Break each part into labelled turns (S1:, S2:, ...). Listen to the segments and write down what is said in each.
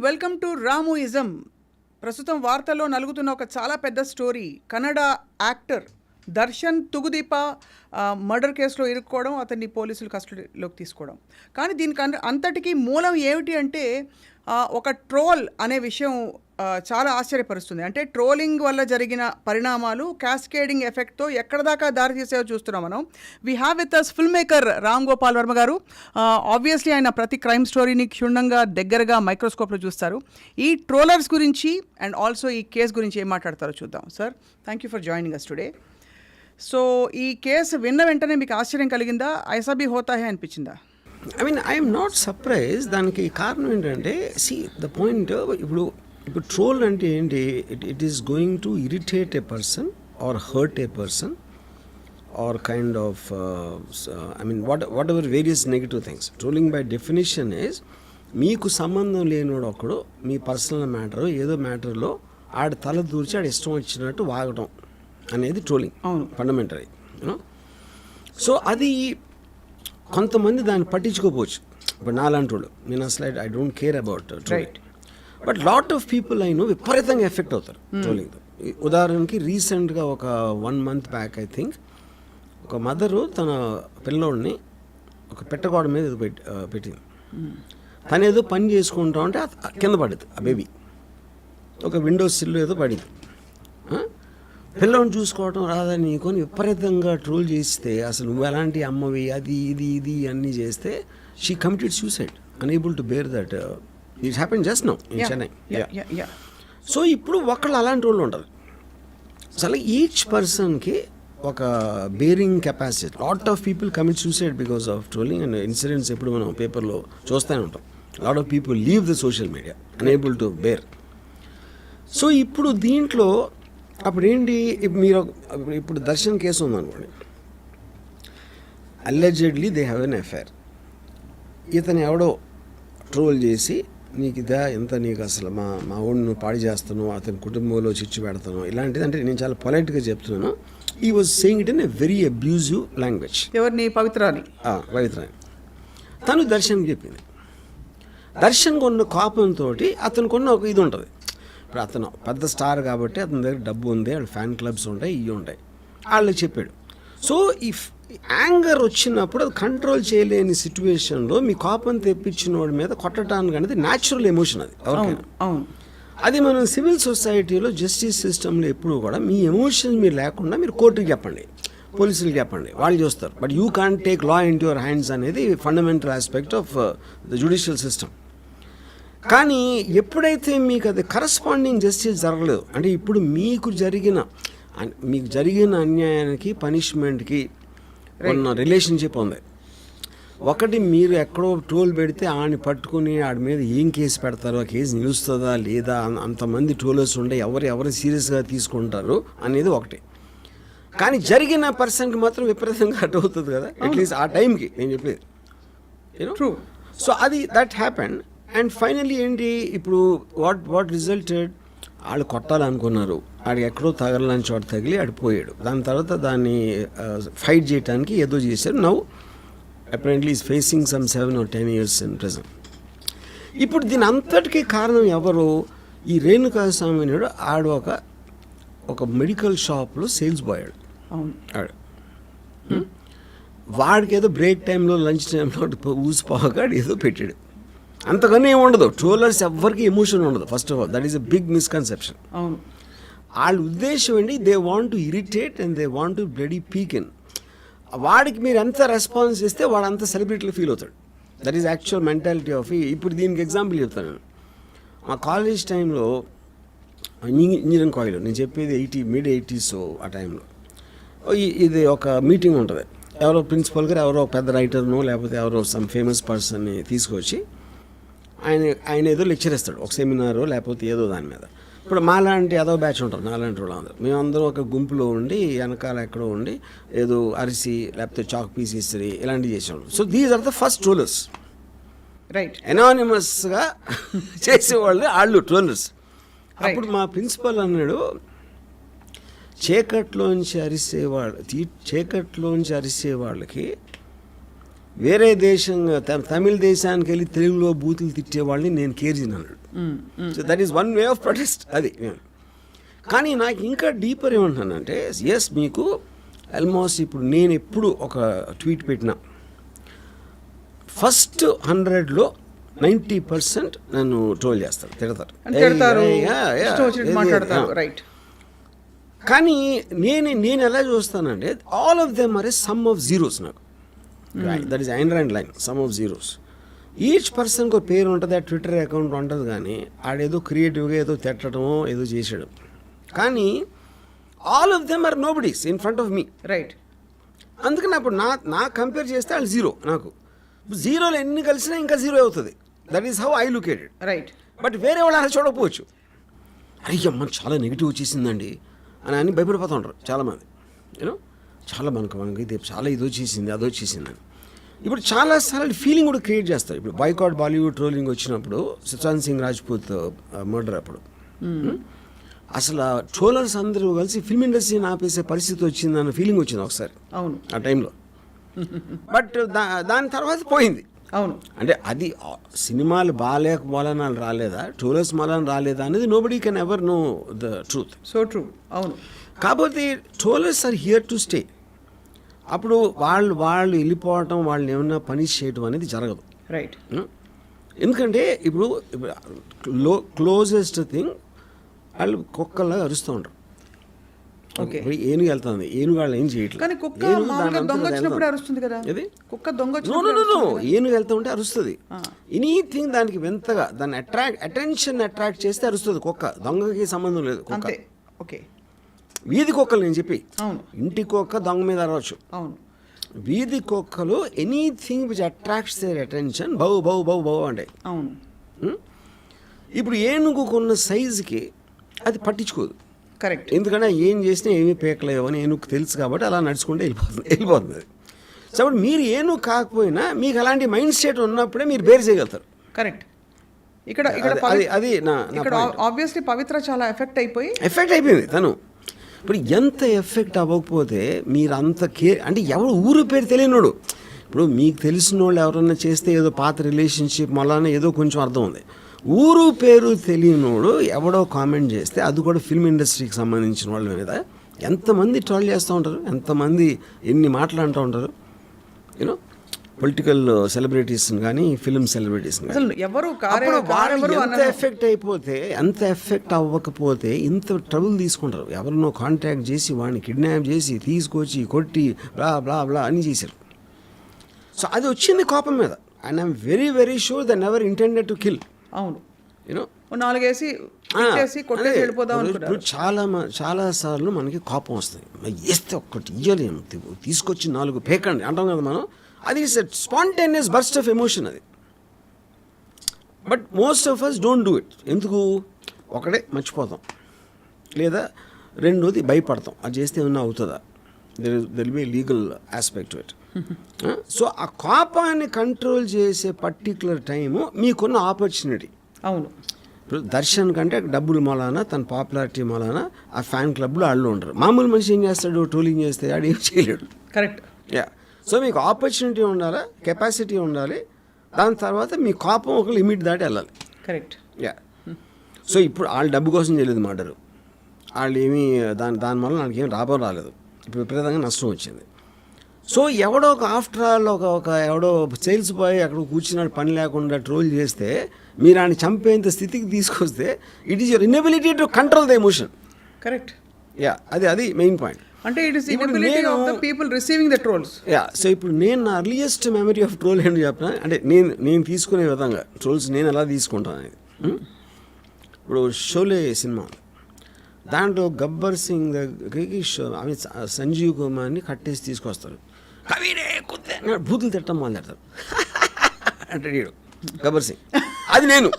S1: Welcome to రామోయిజం. ప్రస్తుతం వార్తల్లో నలుగుతున్న ఒక చాలా పెద్ద story. Kannada actor Darshan Thoogudeepa murder కేసులో ఇరుక్కోవడం, అతన్ని పోలీసులు కస్టడీలోకి తీసుకోవడం. కానీ దీనికి అంతటికీ మూలం ఏమిటి అంటే ఒక ట్రోల్ అనే విషయం చాలా ఆశ్చర్యపరుస్తుంది. అంటే ట్రోలింగ్ వల్ల జరిగిన పరిణామాలు క్యాస్కేడింగ్ ఎఫెక్ట్తో ఎక్కడ దాకా దారి తీసేవో చూస్తున్నాం మనం. We have with us film maker Ram Gopal Varma గారు. ఆబ్వియస్లీ ఆయన ప్రతి క్రైమ్ స్టోరీని క్షుణ్ణంగా దగ్గరగా మైక్రోస్కోప్లో చూస్తారు. ఈ ట్రోలర్స్ గురించి అండ్ ఆల్సో ఈ కేసు గురించి ఏం మాట్లాడతారో చూద్దాం. Sir, thank you for joining us today. So ఈ కేసు విన్న వెంటనే మీకు ఆశ్చర్యం కలిగిందా? ఐసా భీ హోతా హై అనిపించిందా?
S2: I mean I'm not surprise. దానికి కారణం ఏంటంటే ద పాయింట్, ఇప్పుడు ట్రోల్ అంటే ఏంటి? It is going to irritate a person or hurt a person or kind of I mean whatever various negative things. Trolling by definition is మీకు సంబంధం లేనివాడు ఒకడు మీ పర్సనల్ మ్యాటర్ ఏదో మ్యాటర్లో ఆడ తల దూర్చి ఆడ ఇష్టం వచ్చినట్టు వాగటం అనేది ట్రోలింగ్ ఫండమెంటరీ, యూనో. సో అది కొంతమంది దాన్ని పట్టించుకోపోవచ్చు. ఇప్పుడు నాలాంటి వాళ్ళు, నేను అసలు I don't care about trolling. But lot of people అయినో విపరీతంగా ఎఫెక్ట్ అవుతారు ట్రోలింగ్తో. ఉదాహరణకి రీసెంట్గా ఒక 1 month బ్యాక్ ఐ థింక్ ఒక మదరు తన పిల్లోడిని ఒక పెట్టగోడ మీద ఏదో పెట్టింది. తను ఏదో పని చేసుకుంటా ఉంటే కింద పడింది ఆ బేబీ. ఒక విండోస్ సిల్లు ఏదో పడింది. పిల్లని చూసుకోవటం రాదని కొని విపరీతంగా ట్రోల్ చేస్తే, అసలు నువ్వు ఎలాంటి అమ్మవి, అది ఇది ఇది అన్నీ చేస్తే she committed suicide, unable to bear that. It happen just now in Chennai. So ఇప్పుడు ఒకళ్ళు అలాంటి వాళ్ళు ఉండదు. అసలు ఈచ్ పర్సన్కి ఒక bearing capacity. Lot of people commit suicide because of trolling and incidents ఎప్పుడు మనం పేపర్లో చూస్తూనే ఉంటాం. Lot of people leave the social media unable to bear. So ఇప్పుడు దీంట్లో అప్పుడు ఏంటి, మీరు ఇప్పుడు దర్శన్ కేసు ఉందనుకోండి. Allegedly they have an affair. ఇతను ఎవడో ట్రోల్ చేసి నీకు ఇదా ఎంత, నీకు అసలు మా ఊడిని నువ్వు పాడి చేస్తాను, అతని కుటుంబంలో చిచ్చు పెడతాను, ఇలాంటిది. అంటే నేను చాలా పొలైట్గా చెప్తున్నాను. ఈ was saying it in a very abusive language.
S1: ఎవరిని? పవిత్రాని.
S2: తను దర్శన్కి చెప్పింది. దర్శన్ కొన్న కోపంతో అతను కొన్న ఒక ఇది ఉంటుంది. ఇప్పుడు అతను పెద్ద స్టార్ కాబట్టి అతని దగ్గర డబ్బు ఉంది, వాళ్ళ ఫ్యాన్ క్లబ్స్ ఉంటాయి, ఇవి ఉంటాయి, వాళ్ళకి చెప్పాడు. సో ఈ యాంగర్ వచ్చినప్పుడు అది కంట్రోల్ చేయలేని సిచ్యువేషన్లో మీ కోపం తెప్పించిన వాడి మీద కొట్టడానికి అనేది న్యాచురల్ ఎమోషన్. అది ఎవరికైనా. అది మనం సివిల్ సొసైటీలో జస్టిస్ సిస్టంలో ఎప్పుడు కూడా మీ ఎమోషన్ మీరు లేకుండా మీరు కోర్టుకి చెప్పండి, పోలీసులకు చెప్పండి, వాళ్ళు చూస్తారు. But you can't take law in to your hands అనేది fundamental aspect of the judicial system. కానీ ఎప్పుడైతే మీకు అది కరస్పాండింగ్ జస్టిస్ జరగలేదు అంటే, ఇప్పుడు మీకు జరిగిన అన్యాయానికి పనిష్మెంట్కి ఉన్న రిలేషన్షిప్ ఉంది. ఒకటి, మీరు ఎక్కడో ట్రోల్ పెడితే ఆడిని పట్టుకుని ఆడి మీద ఏం కేసు పెడతారో, ఆ కేసు నిలుస్తుందా లేదా, అంతమంది ట్రోలర్స్ ఉండే ఎవరు సీరియస్గా తీసుకుంటారు అనేది ఒకటి. కానీ జరిగిన పర్సన్కి మాత్రం విపరీతంగా అట్ అవుతుంది కదా, అట్లీస్ట్ ఆ టైంకి నేను చెప్పేది, యూనో. సో అది దట్ హ్యాపెండ్. అండ్ ఫైనలీ ఏంటి, ఇప్పుడు వాట్ రిజల్టెడ్, వాళ్ళు కొట్టాలనుకున్నారు, ఆడికి ఎక్కడో తగలని చోట తగిలి ఆడిపోయాడు. దాని తర్వాత దాన్ని ఫైట్ చేయడానికి ఏదో చేశారు. Now apparently is facing some 7 or 10 years in prison. ఇప్పుడు దీని అంతటికీ కారణం ఎవరు? ఈ రేణుకాస్వామి నాయుడు. ఆడు ఒక మెడికల్ షాప్లో సేల్స్ బాయ్ ఆడు. వాడికి ఏదో బ్రేక్ టైంలో లంచ్ టైంలో ఊసిపోగా ఏదో పెట్టాడు. అంతకన్నా ఏమి ఉండదు. ట్రోలర్స్ ఎవ్వరికి ఎమోషన్ ఉండదు. First of all that is a big misconception. వాళ్ళ ఉద్దేశం ఏంటి, they want to irritate and they want to bloody peek in. వాడికి మీరు ఎంత రెస్పాన్స్ ఇస్తే వాడు అంత సెలబ్రిటీలో ఫీల్ అవుతాడు. That is actual mentality of. ఇప్పుడు దీనికి ఎగ్జాంపుల్ చెప్తాను. మా కాలేజ్ టైంలో ఇంజనీరింగ్ కాలేజ్లో, నేను చెప్పేది mid-80s ఆ టైంలో, ఇది ఒక మీటింగ్ ఉంటుంది. ఎవరో ప్రిన్సిపల్ గారు ఎవరో పెద్ద రైటర్నో లేకపోతే ఎవరో సమ్ ఫేమస్ పర్సన్ని తీసుకొచ్చి ఆయన ఏదో లెక్చర్ ఇస్తాడు, ఒక సెమినారో లేకపోతే ఏదో దాని మీద. ఇప్పుడు మాలాంటి ఏదో బ్యాచ్ ఉంటారు, నాలాంటి వాళ్ళు అందరూ, మేమందరం ఒక గుంపులో ఉండి వెనకాల ఎక్కడో ఉండి ఏదో అరిసి లేకపోతే చాక్ పీస్ ఇస్త్రీ ఇలాంటివి చేసేవాళ్ళు. So these are the first trollers.
S1: Right.
S2: ఎనానిమస్గా చేసేవాళ్ళు వాళ్ళు ట్రోలర్స్. అప్పుడు మా ప్రిన్సిపల్ అన్నాడు, చీకట్లోంచి అరిసే వాళ్ళకి వేరే దేశం తమిళ దేశానికి వెళ్ళి తెలుగులో బూతులు తిట్టే వాళ్ళని నేను కేర్జిన్ అన్నాడు. So that is one way of protest అది. కానీ నాకు ఇంకా డీపర్ ఏమంటున్నానంటే ఎస్ మీకు ఆల్మోస్ట్ ఇప్పుడు నేను ఎప్పుడు ఒక ట్వీట్ పెట్టినా ఫస్ట్ 100లో 90% నన్ను ట్రోల్ చేస్తారు, తిడతారు,
S1: రైట్.
S2: కానీ నేను ఎలా చూస్తానంటే all of them are a sum of zeros. నాకు that is Ayn Rand line, sum of zeros. Each పర్సన్కి ఒక పేరు ఉంటుంది, ఆ ట్విట్టర్ అకౌంట్ ఉంటుంది, కానీ ఆడేదో క్రియేటివ్గా ఏదో తిట్టడమో ఏదో చేసాడు. కానీ all of them are nobodies in front of me,
S1: right.
S2: అందుకని అప్పుడు నా కంపేర్ చేస్తే వాళ్ళు జీరో. నాకు జీరోలో ఎన్ని కలిసినా ఇంకా జీరో అవుతుంది. That is how I look at it,
S1: right.
S2: But వేరే వాళ్ళు అలా చూడకపోవచ్చు. అయ్యమ్మ చాలా నెగిటివ్ వచ్చేసిందండి అని భయపడిపోతూ ఉంటారు చాలామంది. యూనో చాలా మనకి ఇది చాలా ఇది వచ్చేసింది అది వచ్చేసిందని. ఇప్పుడు చాలాసార్లు ఫీలింగ్ కూడా క్రియేట్ చేస్తారు. ఇప్పుడు బాయ్కాట్ బాలీవుడ్ ట్రోలింగ్ వచ్చినప్పుడు సుశాంత్ సింగ్ రాజ్పూత్ మర్డర్ అప్పుడు అసలు ట్రోలర్స్ అందరూ కలిసి ఫిల్మ్ ఇండస్ట్రీని ఆపేసే పరిస్థితి వచ్చిందన్న ఫీలింగ్ వచ్చింది ఒకసారి.
S1: అవును,
S2: ఆ టైంలో. బట్ దాని తర్వాత పోయింది.
S1: అవును.
S2: అంటే అది సినిమాలు బాగాలేకపోవాలని రాలేదా, ట్రోలర్స్ మూలన రాలేదా అనేది nobody can ever know the truth.
S1: So true. అవును.
S2: కాకపోతే trollers are here to stay. అప్పుడు వాళ్ళు వెళ్ళిపోవటం, వాళ్ళని ఏమన్నా పనిష్ చేయడం అనేది జరగదు,
S1: రైట్.
S2: ఎందుకంటే ఇప్పుడు క్లోజెస్ట్ థింగ్ వాళ్ళు కుక్కల్లా అరుస్తూ ఉంటారు.
S1: ఓకే.
S2: ఏనుగు వెళ్తుంది, ఏనుగు వాళ్ళు ఏం చేయట్లేదు.
S1: కానీ కుక్క మామూలుగా దొంగ వచ్చినప్పుడు అరుస్తుంది కదా. కుక్క దొంగ
S2: ఏనుగు వెళ్తూ ఉంటే అరుస్తుంది. ఎనీథింగ్ దానికి వింతగా దాన్ని అటెన్షన్ అట్రాక్ట్ చేస్తే అరుస్తుంది కుక్క. దొంగకి సంబంధం లేదు కుక్క.
S1: ఓకే.
S2: వీధి కుక్కలు నేను చెప్పి,
S1: అవును,
S2: ఇంటి కుక్క దొంగ మీద అరవచ్చు.
S1: అవును.
S2: వీధి కుక్కలు anything which attracts their attention bow bow bow bow అంటే.
S1: అవును.
S2: ఇప్పుడు ఏనుగుకున్న సైజుకి అది పట్టించుకోదు,
S1: కరెక్ట్.
S2: ఎందుకంటే ఏం చేసినా ఏమీ పేకలేవు అని ఏనుగు తెలుసు కాబట్టి అలా నడుచుకుంటే వెళ్ళిపోతుంది. సో అప్పుడు మీరు ఏనుగు కాకపోయినా మీకు అలాంటి మైండ్ సెట్ ఉన్నప్పుడే మీరు బేర్ చేయగలుగుతారు.
S1: కరెక్ట్. ఇక్కడ
S2: అది నా
S1: ఆబ్వియస్లీ పవిత్ర చాలా ఎఫెక్ట్
S2: అయిపోయింది తను. ఇప్పుడు ఎంత ఎఫెక్ట్ అవ్వకపోతే మీరు అంత అంటే ఎవరు ఊరు పేరు తెలియనోడు, ఇప్పుడు మీకు తెలిసిన వాళ్ళు ఎవరన్నా చేస్తే ఏదో పాత రిలేషన్షిప్ మళ్ళీ ఏదో కొంచెం అర్థం ఉంది. ఊరు పేరు తెలియనోడు ఎవడో కామెంట్ చేస్తే, అది కూడా ఫిల్మ్ ఇండస్ట్రీకి సంబంధించిన వాళ్ళ మీద ఎంతమంది ట్రోల్ చేస్తూ ఉంటారు, ఎంతమంది ఎన్ని మాట్లాడుతూ ఉంటారు. యూనో పొలిటికల్ సెలబ్రిటీస్ కానీ ఫిల్మ్ సెలబ్రిటీస్ కానీ ఎంత ఎఫెక్ట్ అయిపోతే, ఎంత ఎఫెక్ట్ అవ్వకపోతే ఇంత ట్రబుల్ తీసుకుంటారు. ఎవరినో కాంటాక్ట్ చేసి వాడిని కిడ్నాప్ చేసి తీసుకొచ్చి కొట్టి బ్లా బ్లా బ్లా అని చేశారు. సో అది వచ్చింది కోపం మీద. And I'm very very sure they never intended to kill.
S1: అవును.
S2: యూనో
S1: నాలుగేసి కొట్టేసి వెళ్ళిపోదాం అనుకుంటారు.
S2: చాలా సార్లు మనకి కోపం వస్తుంది, వేస్తే ఒక్కటి ఇయ్యలేము, తీసుకొచ్చి 4 పేకండి అంటాం కదా మనం. అది స్పాంటేనియస్ బర్స్ట్ ఆఫ్ ఎమోషన్ అది. But most of us don't do it. ఎందుకు? ఒకటే మర్చిపోతాం, లేదా రెండోది భయపడతాం, అది చేస్తే ఏమన్నా అవుతుందా, there be legal aspect to it. So ఆ కోపాన్ని కంట్రోల్ చేసే పర్టికులర్ టైము మీకున్న ఆపర్చునిటీ.
S1: అవును.
S2: ఇప్పుడు దర్శన్ కంటే డబ్బులు మూలాన, తన పాపులారిటీ మూలాన ఆ ఫ్యాన్ క్లబ్లో వాళ్ళు ఉంటారు. మామూలు మనిషి ఏం చేస్తాడు, ట్రోలింగ్ చేస్తే ఆడు ఏం చేయలేడు.
S1: కరెక్ట్.
S2: యా. సో మీకు ఆపర్చునిటీ ఉండాలి, కెపాసిటీ ఉండాలి, దాని తర్వాత మీ కోపం ఒక లిమిట్ దాటి వెళ్ళాలి.
S1: కరెక్ట్.
S2: యా. సో ఇప్పుడు వాళ్ళు డబ్బు కోసం చేయలేదు మాటరు, వాళ్ళు ఏమీ దానివల్ల వాళ్ళకి ఏం లాభం రాలేదు, ఇప్పుడు విపరీతంగా నష్టం వచ్చింది. సో ఎవడో ఒక ఆఫ్టర్ ఆల్ ఒక ఎవడో సేల్స్ బాయ్ అక్కడ కూర్చున్నాడు పని లేకుండా ట్రోల్ చేస్తే మీరు ఆయన చంపేంత స్థితికి తీసుకొస్తే it is your inability to control the emotion.
S1: Correct.
S2: Yeah, అది మెయిన్ పాయింట్.
S1: అంటే it is inability of the people receiving the trolls.
S2: Yeah. So ఇప్పుడు నేను నా అర్లియస్ట్ మెమరీ ఆఫ్ ట్రోల్ ఏంటి చెప్పిన అంటే నేను తీసుకునే విధంగా ట్రోల్స్ నేను ఎలా తీసుకుంటాను అనేది. ఇప్పుడు షోలే సినిమా, దాంట్లో గబ్బర్ సింగ్ దగ్గరికి సంజీవ్ కుమార్ని కట్టేసి తీసుకొస్తారు, కవిడే కుత్తే బూతులు తిట్టడం మొదలెడతారు అంటే గబ్బర్ సింగ్. అది నేను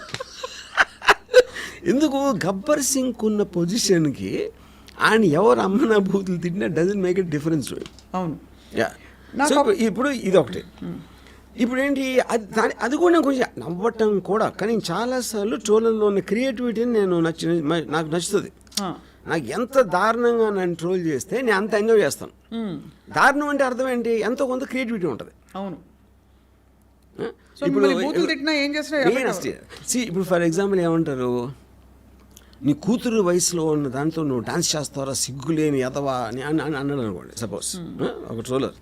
S2: ఎందుకు గబ్బర్ సింగ్ ఉన్న పొజిషన్కి ఆయన ఎవరు అమ్మన బూతులు తిట్టినా డజంట్ మేక్ ఇట్ డిఫరెన్స్.
S1: అవును.
S2: యా. సో ఇప్పుడు ఇది ఒకటి. ఇప్పుడు ఏంటి అది కూడా కొంచెం నవ్వటం కూడా, కానీ చాలాసార్లు ట్రోలర్లో ఉన్న క్రియేటివిటీని నాకు నచ్చుతుంది. నాకు ఎంత దారుణంగా నన్ను ట్రోల్ చేస్తే నేను అంత ఎంజాయ్ చేస్తాను. దారుణం అంటే అర్థం ఏంటి, ఎంతో కొంత క్రియేటివిటీ ఉంటుంది.
S1: అవును. సో మిమ్మల్ని బూతులు తిట్టినా ఏం చేసినా
S2: ఇప్పుడు ఫర్ ఎగ్జాంపుల్ ఏమంటారు, నీ కూతురు వయసులో ఉన్న దాంతో నువ్వు డాన్స్ చేస్తావరా సిగ్గులేని ఎదవా అని అన్నాడు అనుకోండి సపోజ్ ఒక ట్రోలర్.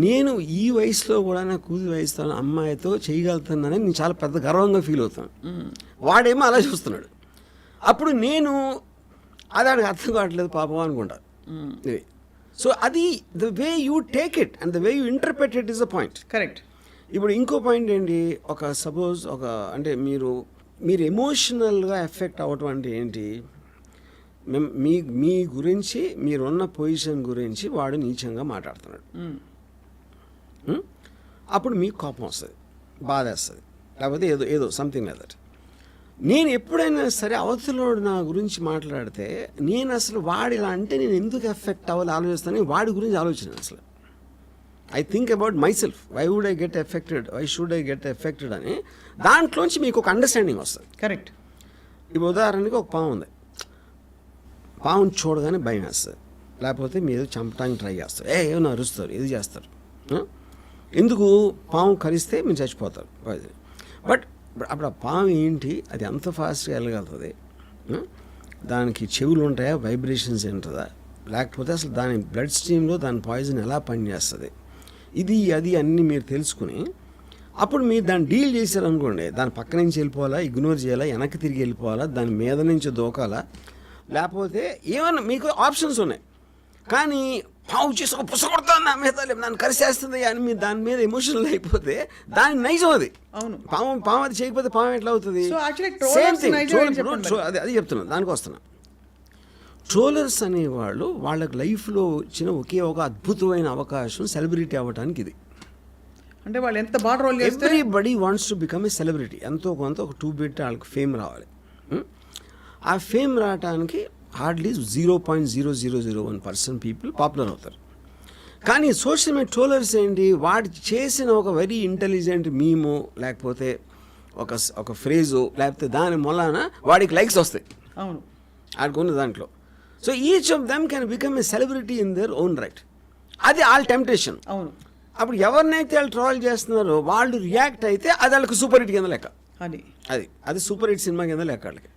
S2: నేను ఈ వయసులో కూడా నా కూతురు వయసులో అమ్మాయితో చేయగలుగుతున్నానని నేను చాలా పెద్ద గర్వంగా ఫీల్ అవుతాను. వాడేమో అలా చూస్తున్నాడు. అప్పుడు నేను అది ఆడికి అర్థం కావట్లేదు పాపం అనుకుంటా. సో అది the way you take it and the way you interpret it is the point.
S1: Correct.
S2: ఇప్పుడు ఇంకో పాయింట్ ఏంటి, ఒక సపోజ్ ఒక అంటే మీరు ఎమోషనల్గా ఎఫెక్ట్ అవ్వటం అంటే ఏంటి, మీ గురించి మీరున్న పొజిషన్ గురించి వాడు నీచంగా మాట్లాడుతున్నాడు. అప్పుడు మీకు కోపం వస్తుంది, బాధ వేస్తుంది, లేకపోతే ఏదో సంథింగ్ లైక్ దట్. నేను ఎప్పుడైనా సరే అవతలోడు నా గురించి మాట్లాడితే నేను అసలు వాడు ఇలా అంటే నేను ఎందుకు ఎఫెక్ట్ అవ్వాలి ఆలోచిస్తాను, వాడి గురించి ఆలోచన అసలు. I think about myself, why would I get affected, why should I get affected అని దాంట్లోంచి మీకు ఒక అండర్స్టాండింగ్ వస్తుంది.
S1: కరెక్ట్.
S2: ఇప్పుడు ఉదాహరణకి ఒక పాము ఉంది, పాముని చూడగానే భయం వేస్తుంది, లేకపోతే మీరు చంపడానికి ట్రై చేస్తారు, ఏమైనా అరుస్తారు, ఇది చేస్తారు. ఎందుకు, పాము కరిస్తే మీరు చచ్చిపోతారు. బట్ అప్పుడు ఆ పాము ఏంటి, అది ఎంత ఫాస్ట్గా వెళ్ళగలుగుతుంది, దానికి చెవులు ఉంటాయా, వైబ్రేషన్స్ ఉంటుందా, లేకపోతే అసలు దాని బ్లడ్ స్ట్రీమ్లో దాని పాయిజన్ ఎలా పనిచేస్తుంది, ఇది అది అన్నీ మీరు తెలుసుకుని అప్పుడు మీరు దాన్ని డీల్ చేశారనుకోండి, దాని పక్క నుంచి వెళ్ళిపోవాలా, ఇగ్నోర్ చేయాలా, వెనక్కి తిరిగి వెళ్ళిపోవాలా, దాని మీద నుంచి దూకాలా, లేకపోతే ఏమన్నా మీకు ఆప్షన్స్ ఉన్నాయి. కానీ పావు చేసి ఒక పుసకొడతాను నా మీద, నన్ను కరిసేస్తుంది అని మీరు దాని మీద ఎమోషనల్ అయిపోతే దాని నైజం అది.
S1: అవును.
S2: పాము అది చేయకపోతే పాము ఎట్లా అవుతుంది? Same thing. అది చెప్తున్నాను, దానికి వస్తున్నా. ట్రోలర్స్ అనేవాళ్ళు వాళ్ళకి లైఫ్లో వచ్చిన ఒకే ఒక అద్భుతమైన అవకాశం సెలబ్రిటీ అవ్వడానికి ఇది.
S1: అంటే వాళ్ళు ఎంత బాగా రోల్ చేస్తే
S2: everybody wants to become a celebrity. ఎంతో కొంత ఒక 2 బిట్ వాళ్ళకి ఫేమ్ రావాలి. ఆ ఫేమ్ రావడానికి హార్డ్లీ 0.0001% పీపుల్ పాపులర్ అవుతారు. కానీ సోషల్ మీడియా ట్రోలర్స్ ఏంటి, వాడు చేసిన ఒక వెరీ ఇంటెలిజెంట్ మీము, లేకపోతే ఒక ఫ్రేజు, లేకపోతే దాని మూలాన వాడికి లైక్స్ వస్తాయి.
S1: అవును,
S2: ఆడుకున్న దాంట్లో. So each of them can become a celebrity in their own right. అది వాళ్ళ టెంప్టేషన్.
S1: అవును.
S2: అప్పుడు ఎవరినైతే వాళ్ళు ట్రోల్ చేస్తున్నారో వాళ్ళు రియాక్ట్ అయితే అది వాళ్ళకి సూపర్ హిట్ కింద లెక్క. అది సూపర్ హిట్ సినిమా కింద లెక్క వాళ్ళకి.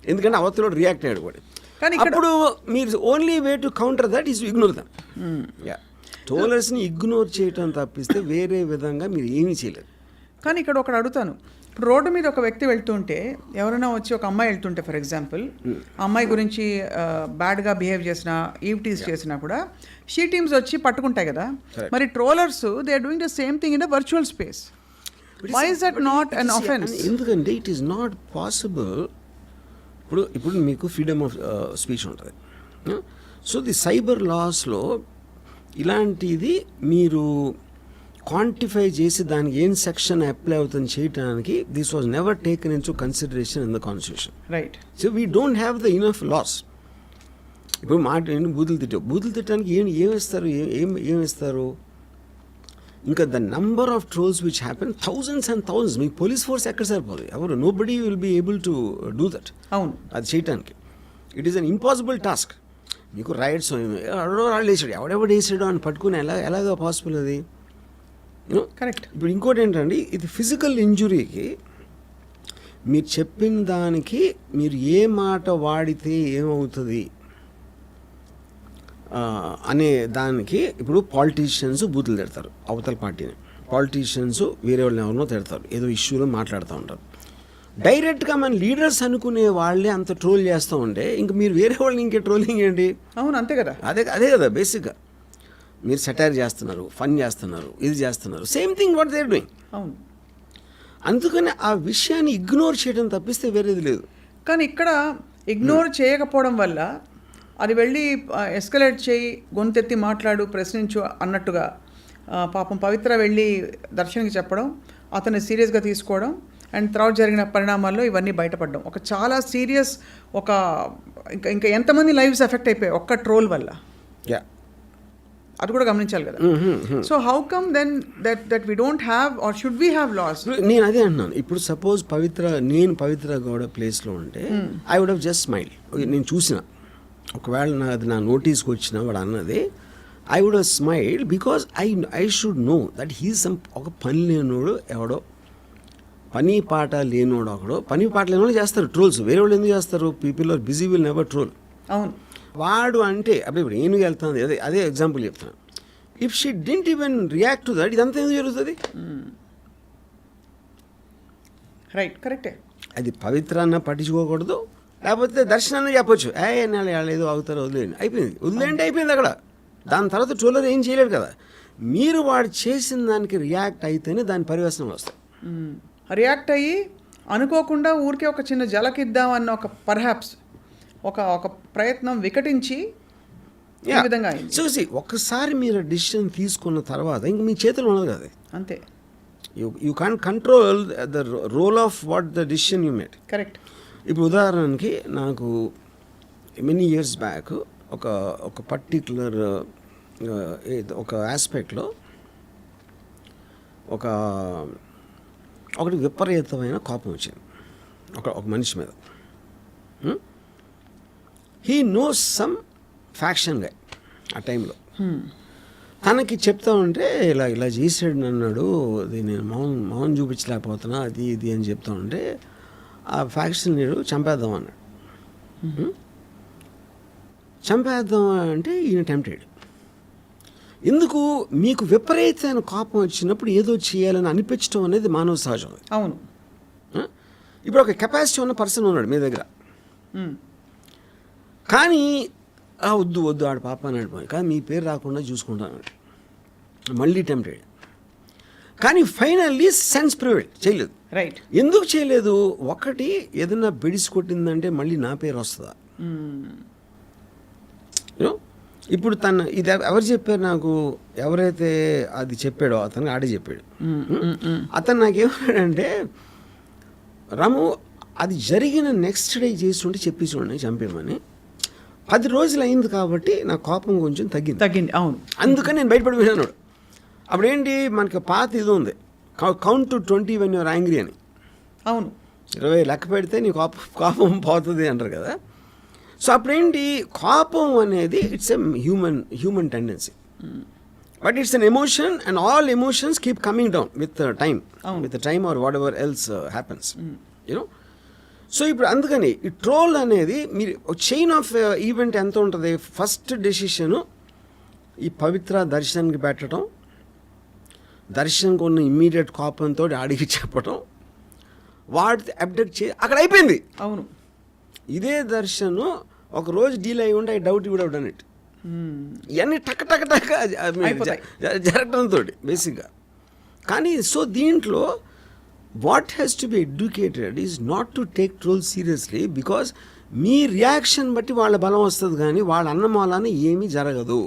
S2: ఎందుకంటే అవతలో రియాక్ట్ అయ్యాడు కూడా. కానీ అప్పుడు మీరు only way to counter that is ignore them. ట్రోలర్స్ని ఇగ్నోర్ చేయటం తప్పిస్తే వేరే విధంగా మీరు ఏమీ చేయలేరు.
S1: కానీ ఇక్కడ ఒకటి అడుగుతాను, ఇప్పుడు రోడ్డు మీద ఒక వ్యక్తి వెళ్తుంటే, ఎవరైనా వచ్చి ఒక అమ్మాయి వెళ్తుంటే ఫర్ ఎగ్జాంపుల్, ఆ అమ్మాయి గురించి బ్యాడ్గా బిహేవ్ చేసినా, ఈవ్టీజ్ చేసినా కూడా షీ టీమ్స్ వచ్చి పట్టుకుంటాయి కదా. మరి trollers they are doing the same thing in a virtual space. Why is that not an offence?
S2: ఎందుకంటే ఇట్ ఈస్ నాట్ పాసిబుల్. ఇప్పుడు మీకు ఫ్రీడమ్ ఆఫ్ స్పీచ్ ఉంటుంది. సో ది సైబర్ లాస్లో ఇలాంటిది మీరు క్వాంటిఫై చేసి దానికి ఏం సెక్షన్ అప్లై అవుతుంది చేయడానికి this was never taken into consideration in the constitution.
S1: Right.
S2: So we don't have the enough laws. ఇప్పుడు బూతులు తిట్టడానికి ఏమిస్తారు, ఏమిస్తారు? ఇంకా the number of trolls which happen thousands and thousands. మీకు పోలీస్ ఫోర్స్ ఎక్కడ సరిపోదు, ఎవరు nobody will be able to do that.
S1: అవును,
S2: అది చేయటానికి it is an impossible task. మీకు రైట్స్ వాళ్ళు వేసాడు, ఎవడెవడు వేసాడు అని పట్టుకుని ఎలాగ పాసిబుల్ అది?
S1: కరెక్ట్.
S2: ఇప్పుడు ఇంకోటి ఏంటండి, ఇది ఫిజికల్ ఇంజురీకి మీరు చెప్పిన దానికి మీరు ఏ మాట వాడితే ఏమవుతుంది అనే దానికి. ఇప్పుడు పాలిటీషియన్స్ బూతులు తిడతారు అవతల పార్టీని, పాలిటీషియన్స్ వేరే వాళ్ళని ఎవరినో తిడతారు, ఏదో ఇష్యూలో మాట్లాడుతూ ఉంటారు. డైరెక్ట్గా మన లీడర్స్ అనుకునే వాళ్ళే అంత ట్రోల్ చేస్తూ ఉంటే ఇంక మీరు వేరే వాళ్ళని ఇంకే ట్రోలింగ్ ఏంటి?
S1: అవును, అంతే కదా.
S2: అదే కదా బేసిక్గా. మీరు సెటైర్ చేస్తున్నారు, ఫన్ చేస్తున్నారు, ఇది చేస్తున్నారు, same thing what they are doing.
S1: అవును.
S2: అందుకని ఆ విషయాన్ని ఇగ్నోర్ చేయడం తప్పిస్తే వేరేది లేదు.
S1: కానీ ఇక్కడ ఇగ్నోర్ చేయకపోవడం వల్ల అది వెళ్ళి ఎస్కలేట్ చేయి, గొంతెత్తి మాట్లాడు, ప్రశ్నించు అన్నట్టుగా పాపం పవిత్ర వెళ్ళి దర్శన్కి చెప్పడం, అతన్ని సీరియస్గా తీసుకోవడం, అండ్ తర్వాత జరిగిన పరిణామాల్లో ఇవన్నీ బయటపడడం ఒక చాలా సీరియస్ ఇంకా ఎంతమంది లైవ్స్ ఎఫెక్ట్ అయిపోయాయి ఒక్క ట్రోల్ వల్ల. అది కూడా గమనించాలి కదా. So how come then that we don't have or should we have laws?
S2: నేను అదే అంటున్నాను. ఇప్పుడు సపోజ్ నేను పవిత్ర గౌడ ప్లేస్లో ఉంటే I would have just smile. నేను చూసిన ఒకవేళ అది నా నోటీస్కి వచ్చిన వాడు అన్నది I would have smile because I should know that he's ఒక పని లేనోడు ఎవడో, పని పాట లేనోడు ఒకడు. పని పాట లేనోడు చేస్తారు ట్రోల్స్, వేరే వాళ్ళు ఎందుకు చేస్తారు? People are busy, will never troll.
S1: అవును.
S2: వాడు అంటే అప్పుడు ఇప్పుడు ఏనుగు వెళ్తుంది, అదే ఎగ్జాంపుల్ చెప్తాను. If she didn't even react to that, ఇదంతా ఎందుకు జరుగుతుంది?
S1: రైట్, కరెక్టే.
S2: అది పవిత్రాన్న పట్టించుకోకూడదు, లేకపోతే దర్శనాన్ని చెప్పొచ్చు, ఏదో అవుతారో వదిలేయండి, అయిపోయింది. వదిలేండి, అయిపోయింది అక్కడ. దాని తర్వాత ట్రోలర్ ఏం చేయలేడు కదా. మీరు వాడు చేసిన దానికి రియాక్ట్ అయితేనే దాని పరివేశనం వస్తుంది.
S1: రియాక్ట్ అయ్యి అనుకోకుండా ఊరికే ఒక చిన్న జలకిద్దామన్న ఒక పర్హాప్స్ ఒక ప్రయత్నం వికటించి ఈ విధంగా అయింది.
S2: చూసి ఒక్కసారి మీరు డిసిషన్ తీసుకున్న తర్వాత ఇంక మీ చేతులు ఉండదు కదా.
S1: అంతే.
S2: You can't control the role of what the decision you made.
S1: Correct.
S2: ఇప్పుడు ఉదాహరణకి నాకు మెనీ ఇయర్స్ బ్యాక్ ఒక పర్టిక్యులర్ ఒక ఆస్పెక్ట్లో ఒకటి విపరీతమైన కోపం వచ్చింది ఒక మనిషి మీద. హీ నోస్ సమ్ ఫ్యాక్షన్ గా ఆ టైంలో. తనకి చెప్తా ఉంటే ఇలా చేసాడు అన్నాడు, అది నేను మౌనం చూపించలేకపోతున్నా, అది ఇది అని చెప్తా ఉంటే ఆ ఫ్యాక్షన్ లీడర్ చంపేద్దాం అన్నాడు. చంపేద్దాం అంటే ఈయన టెంప్టెడ్. ఎందుకు? మీకు విపరీతమైన కోపం వచ్చినప్పుడు ఏదో చేయాలని అనిపించడం అనేది మానవ సహజం.
S1: అవును.
S2: ఇప్పుడు ఒక కెపాసిటీ ఉన్న పర్సన్ ఉన్నాడు మీ దగ్గర, కానీ వద్దు ఆడు పాప అన్నాడు, కానీ మీ పేరు రాకుండా చూసుకుంటాను, మళ్ళీ టెంప్టెడ్. కానీ ఫైనల్లీ సెన్స్ ప్రివైల్ చేయలేదు.
S1: రైట్.
S2: ఎందుకు చేయలేదు? ఒకటి, ఏదన్నా బెడిసి కొట్టిందంటే మళ్ళీ నా పేరు వస్తుందా? ఇప్పుడు ఇది ఎవరు చెప్పారు నాకు? ఎవరైతే అది చెప్పాడో అతను ఆడే చెప్పాడు. అతను నాకేమన్నాడంటే, రాము అది జరిగిన నెక్స్ట్ డే చేస్తుంటే చెప్పి చూడండి చంపేమని. 10 రోజులు అయింది కాబట్టి నా కోపం కొంచెం తగ్గింది. అవును. అందుకని నేను బయటపడిపోయినాడు. అప్పుడేంటి, మనకి పాత ఇది ఉంది, count to 20 when you're angry అని.
S1: అవును.
S2: 20 లెక్క పెడితే నీ కోపం పోతుంది అంటారు కదా. సో అప్పుడేంటి, కోపం అనేది it's a human tendency, but it's an emotion and all emotions keep coming down with time or whatever else happens, you know. So ఇప్పుడు అందుకని ఈ ట్రోల్ అనేది మీరు చైన్ ఆఫ్ ఈవెంట్ ఎంత ఉంటుంది? ఫస్ట్ డెసిషను ఈ పవిత్ర దర్శనానికి పెట్టడం, దర్శనం ఉన్న ఇమ్మీడియట్ కోపంతో ఆడికి చెప్పడం, వాడి అబ్డక్ట్ అక్కడ అయిపోయింది.
S1: అవును.
S2: ఇదే దర్శనం ఒక రోజు డీల్ అయి ఉంటే I doubt would have done it. ఇవన్నీ టక్ జరగడంతో బేసిక్గా. కానీ సో దీంట్లో what has to be educated is not to take troll seriously, because మీ రియాక్షన్ బట్టి వాళ్ళ బలం వస్తుంది, కానీ వాళ్ళ అన్నమాలని ఏమీ జరగదు.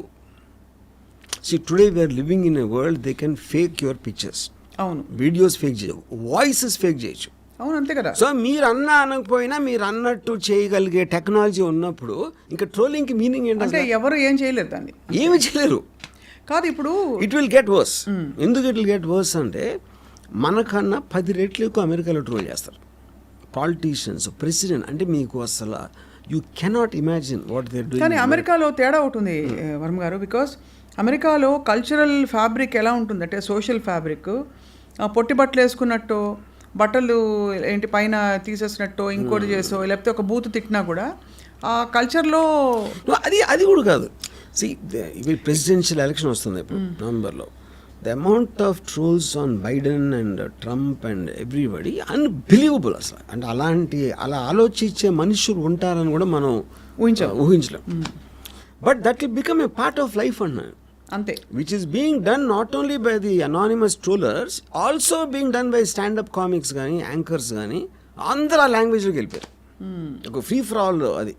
S2: See, today we are living in a world they can fake your pictures.
S1: అవును.
S2: వీడియోస్ ఫేక్ చేయవు, వాయిసెస్ ఫేక్ చేయొచ్చు.
S1: అవును, అంతే కదా.
S2: సో మీరు అనకపోయినా మీరు అన్నట్టు చేయగలిగే టెక్నాలజీ ఉన్నప్పుడు ఇంకా ట్రోలింగ్కి మీనింగ్ ఏంటంటే
S1: ఎవరు ఏం చేయలేరు, దాన్ని
S2: ఏమి చేయలేరు.
S1: కాదు, ఇప్పుడు
S2: ఇట్ విల్ గెట్ వర్స్. ఎందుకు ఇట్ విల్ గెట్ వర్స్ అంటే, మనకన్నా 10 రెట్లు ఎక్కువ అమెరికాలో ట్రోల్ చేస్తారు పాలిటీషియన్స్, ప్రెసిడెంట్. అంటే మీకు అసలు you cannot imagine what they doing.
S1: కానీ అమెరికాలో తేడా ఉంటుంది వర్మ గారు, బికాస్ అమెరికాలో కల్చరల్ ఫ్యాబ్రిక్ ఎలా ఉంటుందంటే, సోషల్ ఫ్యాబ్రిక్, పొట్టి బట్టలు వేసుకున్నట్టు, బట్టలు ఏంటి పైన తీసేసినట్టు, ఇంకోటి చేసో, లేకపోతే ఒక బూతు తిట్టినా కూడా ఆ కల్చర్లో
S2: అది కూడా కాదు. ఇప్పుడు ప్రెసిడెన్షియల్ ఎలక్షన్ వస్తుంది ఇప్పుడు నవంబర్లో. The amount of trolls on Biden and Trump and everybody unbelievable అసలు. అంటే అలా ఆలోచించే మనుషులు ఉంటారని కూడా మనం ఊహించలేం. But that will become a part of life అన్నాను.
S1: అంతే.
S2: Which is being done not only by the anonymous trollers, also being done by standup comics కానీ యాంకర్స్ కానీ, అందరూ ఆ లాంగ్వేజ్లోకి వెళ్ళిపోయారు. ఒక ఫ్రీ ఫర్ ఆల్ అది.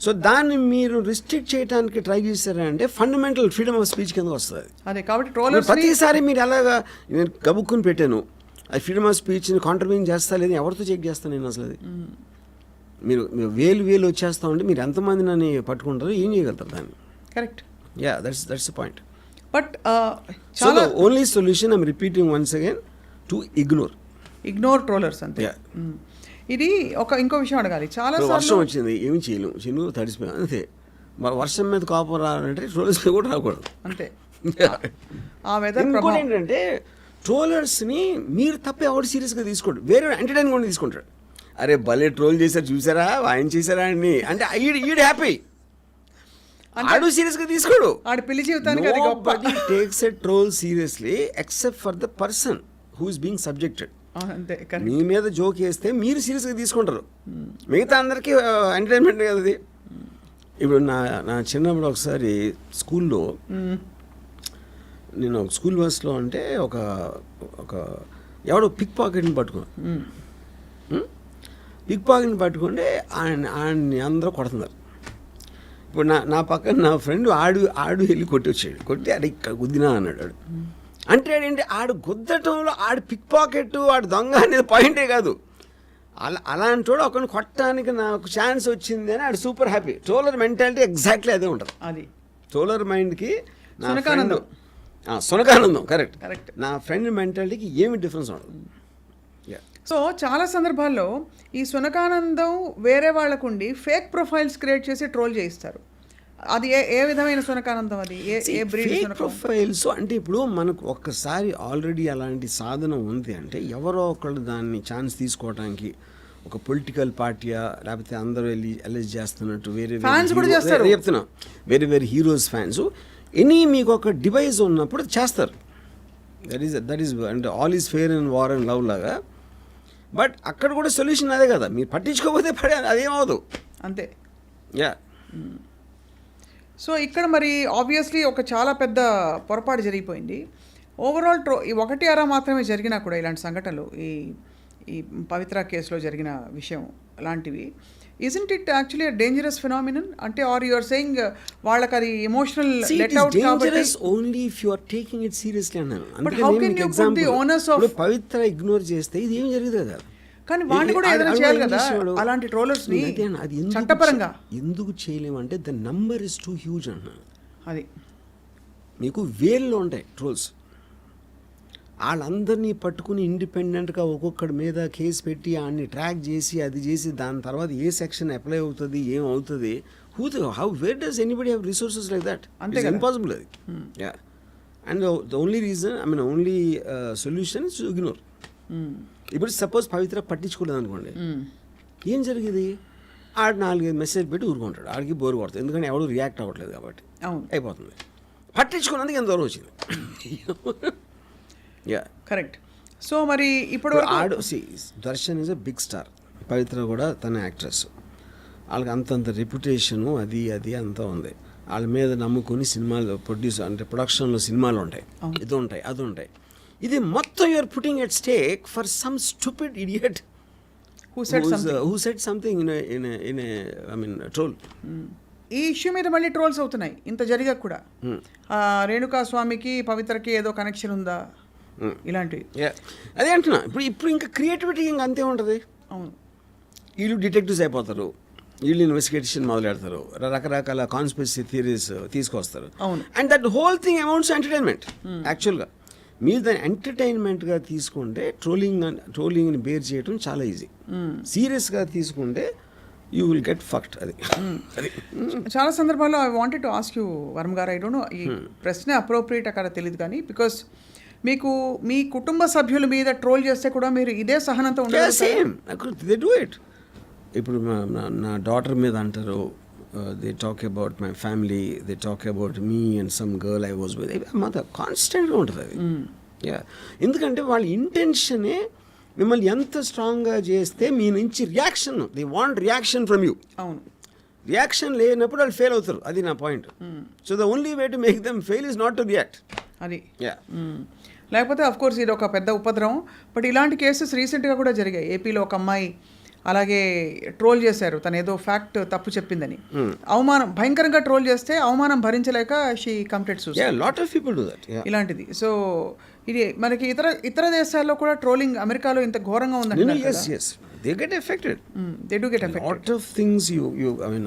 S2: సో దాన్ని మీరు రిస్ట్రిక్ట్ చేయడానికి ట్రై చేశారంటే ఫండమెంటల్ ఫ్రీడమ్ ఆఫ్ స్పీచ్ కింద వస్తుంది.
S1: అదే కాబట్టి ట్రోలర్స్
S2: ప్రతిసారి మీరు అలాగా నేను గబుక్కుని పెట్టాను, అది ఫ్రీడమ్ ఆఫ్ స్పీచ్ని కాంట్రబ్యూన్ చేస్తా లేదు, ఎవరితో చెక్ చేస్తాను నేను అసలు? అది మీరు వేలు వచ్చేస్తా ఉంటే మీరు ఎంతమంది నన్ను పట్టుకుంటారో ఏం చేయగలుగుతారు దాన్ని?
S1: Correct.
S2: Yeah, that's the point.
S1: But
S2: so the only solution, I'm repeating once again, to ignore
S1: trollers అంతే. ఇది ఇంకో విషయం అడగాలి. చాలా
S2: వర్షం వచ్చింది, ఏమి చేయలేము, చిన్న తడిసిపోయాం అంతే. వర్షం మీద కోపం రావాలంటే ట్రోలర్స్ మీద కూడా రాకూడదు.
S1: అంతే. ఆ వెదర్
S2: ఇంకోటి
S1: ప్రభావం.
S2: ఏంటంటే ట్రోలర్స్ని మీరు తప్ప ఎవరు సీరియస్గా తీసుకోండి, వేరే ఎంటర్టైన్ కూడా తీసుకుంటాడు. అరే భలే ట్రోల్ చేశారు చూసారా, ఆయన చేశారా అని అంటే ఈడు హ్యాపీ, ఆడు సీరియస్గా తీసుకోడు.
S1: ఆడి పిల్లి జీవితానికి అది గొప్ప.
S2: Takes a troll seriously except for the person who is being subjected.
S1: అంతే.
S2: మీ మీద జోక్ వేస్తే మీరు సీరియస్గా తీసుకుంటారు, మిగతా అందరికీ ఎంటర్టైన్మెంట్ కదా అది. ఇప్పుడు నా చిన్నప్పుడు ఒకసారి స్కూల్లో నేను ఒక స్కూల్ బస్లో అంటే ఒక ఎవడో పిక్ పాకెట్ని పట్టుకున్నాను. పిక్ పాకెట్ని పట్టుకుంటే ఆయన్ని అందరూ కొడుతున్నారు. ఇప్పుడు నా పక్కన నా ఫ్రెండ్ ఆడు వెళ్ళి కొట్టి వచ్చాడు, కొట్టి అది ఇక్కడ గుద్దినా అన్నాడు. ఆడు అంటే ఏంటి, ఆడు గుద్దటంలో ఆడు పిక్ పాకెట్ ఆడు దొంగ అనేది పాయింటే కాదు. అలాంటి వాడు ఒకరిని కొట్టడానికి నాకు ఛాన్స్ వచ్చింది అని ఆడు super happy. Troller mentality exactly అదే ఉంటుంది.
S1: అది
S2: ట్రోలర్ మైండ్కి
S1: సునకానందం.
S2: కరెక్ట్.
S1: కరెక్ట్.
S2: నా ఫ్రెండ్ మెంటాలిటీకి ఏమి డిఫరెన్స్ ఉండదు.
S1: సో చాలా సందర్భాల్లో ఈ సునకానందం వేరే వాళ్ళకుండి ఫేక్ ప్రొఫైల్స్ క్రియేట్ చేసి ట్రోల్ చేయిస్తారు. అది ఏ విధమైన సునకానందం? అది ఏ బ్రీడ్
S2: ప్రొఫైల్స్ అంటే ఇప్పుడు మనకు ఒక్కసారి ఆల్రెడీ అలాంటి సాధన ఉంది అంటే ఎవరో ఒకళ్ళు దాన్ని ఛాన్స్ తీసుకోవడానికి, ఒక పొలిటికల్ పార్టీయా లేకపోతే అందరూ వెళ్ళి అలెజ్ చేస్తున్నట్టు వేరే
S1: ఫ్యాన్స్ కూడా చేస్తారు.
S2: చెప్తున్నా, వేరే హీరోస్ ఫ్యాన్స్ మీకు ఒక డివైస్ ఉన్నప్పుడు చేస్తారు. దట్ ఈస్ అంటే all is fair and war and love లాగా. బట్ అక్కడ కూడా సొల్యూషన్ అదే కదా, మీరు పట్టించుకోకపోతే అదేమవదు.
S1: అంతే.
S2: యా.
S1: సో ఇక్కడ మరి ఆబ్వియస్లీ ఒక చాలా పెద్ద పొరపాటు జరిగిపోయింది. ఓవరాల్ ఈ 1 మాత్రమే జరిగినా కూడా ఇలాంటి సంఘటనలు, ఈ పవిత్ర కేసులో జరిగిన విషయం లాంటివి, isn't it actually a dangerous phenomenon? అంటే ఆర్ యు ఆర్ సేయింగ్ వాళ్ళకి అది ఎమోషనల్ లెట్ అవుట్ కాబట్టి
S2: only if you are taking it seriously అన్నాను.
S1: But how can you put the onus of
S2: Pavithra ignore చేస్తే ఇది ఏం జరుగుతుంది కదా.
S1: కానీ వాళ్ళు కూడా ఏదైనా చేయాలి కదా అలాంటి ట్రోలర్స్ ని చట్టపరంగా.
S2: ఎందుకు చేయలేమంటే the number is too huge అన్నాను.
S1: అది
S2: మీకు వేల్లో ఉంటాయి ట్రోల్స్, వాళ్ళందరినీ పట్టుకుని ఇండిపెండెంట్గా ఒక్కొక్కడి మీద కేసు పెట్టి ఆయన్ని ట్రాక్ చేసి అది చేసి దాని తర్వాత ఏ సెక్షన్ అప్లై అవుతుంది ఏమవుతుంది, where does anybody have resources like that?
S1: అంతే
S2: ఇంపాసిబుల్ అది. Yeah. And the only reason only solution is ignore. ఇప్పుడు సపోజ్ పవిత్ర పట్టించుకోలేదు అనుకోండి, ఏం జరిగేది, ఆడు 4-5 మెసేజ్ పెట్టి ఊరుకుంటాడు, ఆడికి బోర్ కొడుతుంది, ఎందుకంటే ఎవరు రియాక్ట్ అవ్వట్లేదు కాబట్టి అయిపోతుంది. పట్టించుకున్నందుకు ఎంత దూరం వచ్చింది. Yeah,
S1: correct. సో మరి ఇప్పుడు
S2: Darshan is a big star, Pavithra కూడా తన యాక్ట్రెస్, వాళ్ళకి అంతంత రెప్యుటేషను అది అంతా ఉంది. వాళ్ళ మీద నమ్ముకుని సినిమాలు ప్రొడక్షన్లో సినిమాలు ఉంటాయి, ఇది ఉంటాయి అది ఉంటాయి. ఇది మొత్తం you're putting at stake for some stupid idiot who said something in a troll.
S1: ఈ ఇష్యూ మీద మళ్ళీ ట్రోల్స్ అవుతున్నాయి ఇంత జరిగా కూడా. రేణుకా స్వామికి పవిత్రకి ఏదో కనెక్షన్ ఉందా ఇలాంటివి.
S2: అదే అంటున్నా, ఇప్పుడు ఇంకా క్రియేటివిటీ ఇంకా అంతే ఉంటుంది.
S1: అవును,
S2: వీళ్ళు డిటెక్టివ్స్ అయిపోతారు, వీళ్ళు ఇన్వెస్టిగేషన్ మొదలెడతారు, రకరకాల కాన్స్పిరసీ థియరీస్ తీసుకొస్తారు.
S1: అవును.
S2: And that whole thing amounts entertainment. యాక్చువల్గా మీరు దాన్ని ఎంటర్టైన్మెంట్గా తీసుకుంటే ట్రోలింగ్ని బేర్ చేయడం చాలా ఈజీ. సీరియస్గా తీసుకుంటే యూ విల్ గెట్ ఫక్ట్. అది
S1: చాలా సందర్భాల్లో I wanted to ask you Varma గారు, ఐ డోంట్ నో ఈ ప్రశ్న అప్రోప్రియేట్ అక్కడ తెలియదు కానీ, బికాస్ మీకు మీ కుటుంబ సభ్యుల మీద ట్రోల్ చేస్తే కూడా మీరు ఇదే సహనంతో
S2: ఉండదు. ఇప్పుడు నా డాటర్ మీద అంటారు, they talk about my family, they talk about me and some girl I was with, మాతో కాన్స్టెంట్గా ఉంటుంది అది. యా, ఎందుకంటే వాళ్ళ ఇంటెన్షనే మిమ్మల్ని ఎంత స్ట్రాంగ్గా చేస్తే మీ నుంచి reaction, they want reaction from you.
S1: అవును,
S2: రియాక్షన్ లేనప్పుడు వాళ్ళు ఫెయిల్ అవుతారు, అది నా point. So the only way to make them fail is not to react.
S1: అది.
S2: యా,
S1: లేకపోతే అఫ్ కోర్స్ ఇది ఒక పెద్ద ఉపద్రవం. బట్ ఇలాంటి కేసెస్ రీసెంట్గా కూడా జరిగాయి. ఏపీలో ఒక అమ్మాయి అలాగే ట్రోల్ చేశారు, తను ఏదో ఫ్యాక్ట్ తప్పు చెప్పిందని. అవమానం భయంకరంగా ట్రోల్ చేస్తే అవమానం భరించలేక she committed suicide.
S2: Lot of people do that.
S1: ఇలాంటిది. సో ఇది మనకి ఇతర దేశాల్లో కూడా ట్రోలింగ్ అమెరికాలో ఇంత ఘోరంగా ఉందండి.
S2: They get affected.
S1: They do get affected.
S2: Lot of things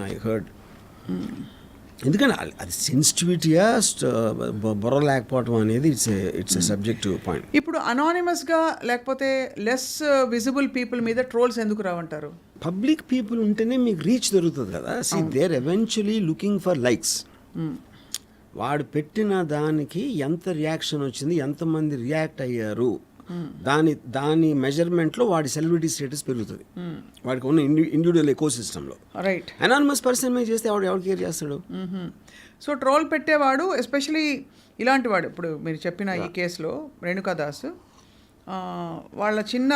S2: I heard. ఎందుకంటే అది సెన్సిటివిటీయా బొర్ర లేకపోవడం అనేది ఇట్స్ ఎ సబ్జెక్టివ్ పాయింట్.
S1: ఇప్పుడు అనానిమస్గా లేకపోతే లెస్ విజిబుల్ పీపుల్ మీద ట్రోల్స్ ఎందుకు రావంటారు?
S2: పబ్లిక్ పీపుల్ ఉంటేనే మీకు రీచ్ దొరుకుతుంది కదా. See they're eventually looking for likes. వాడు పెట్టిన దానికి ఎంత రియాక్షన్ వచ్చింది, ఎంతమంది రియాక్ట్ అయ్యారు, దాని మెజర్మెంట్లో వాడి సెలబ్రిటీ స్టేటస్ పెరుగుతుంది. వాడికి ఉన్న ఇండివిజువల్ ఎకో సిస్టంలో.
S1: రైట్.
S2: అనానిమస్ పర్సన్ మీద చేస్తే ఎవరు కేర్ చేస్తాడు?
S1: సో ట్రోల్ పెట్టేవాడు ఎస్పెషలీ ఇలాంటి వాడు, ఇప్పుడు మీరు చెప్పిన ఈ కేసులో రేణుకాదాస్ వాళ్ళ చిన్న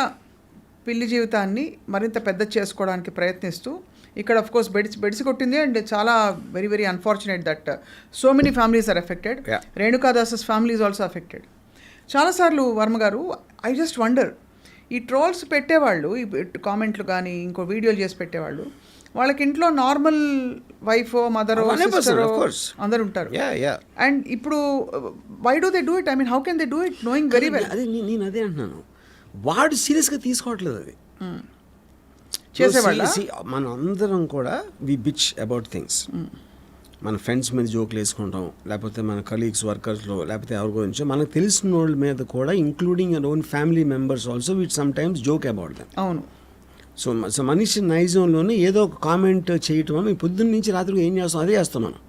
S1: పిల్లి జీవితాన్ని మరింత పెద్ద చేసుకోవడానికి ప్రయత్నిస్తూ ఇక్కడ ఆఫ్ కోర్స్ బెడిసి కొట్టింది. అండ్ చాలా very very unfortunate that so many families are affected. రేణుకాదాసెస్ ఫ్యామిలీ ఈజ్ ఆల్సో ఎఫెక్టెడ్. చాలాసార్లు వర్మ గారు ఐ జస్ట్ వండర్, ఈ ట్రోల్స్ పెట్టేవాళ్ళు, ఈ కామెంట్లు కానీ ఇంకో వీడియోలు చేసి పెట్టేవాళ్ళు, వాళ్ళకి ఇంట్లో నార్మల్ వైఫ్ మదర్ అందరు ఉంటారు. అండ్ ఇప్పుడు why do they do it? I mean how can they do it knowing very well?
S2: అదే నేను అదే అంటున్నాను, వాడు సీరియస్గా తీసుకోవట్లేదు అది
S1: చేసేవాళ్ళ.
S2: మన అందరం కూడా వి బిచ్ అబౌట్ థింగ్స్. మన ఫ్రెండ్స్ మీద జోకులు వేసుకుంటాం, లేకపోతే మన కలీగ్స్ వర్కర్స్లో, లేకపోతే ఎవరి గురించి మనకు తెలిసిన వాళ్ళ మీద కూడా, including our own family members also, wheat some times joke about them.
S1: అవును.
S2: సో మనిషి నైజంలోనే ఏదో ఒక కామెంట్ చేయటం, పొద్దున్న నుంచి రాత్రికి ఏం చేస్తాం అదే చేస్తాం మనం.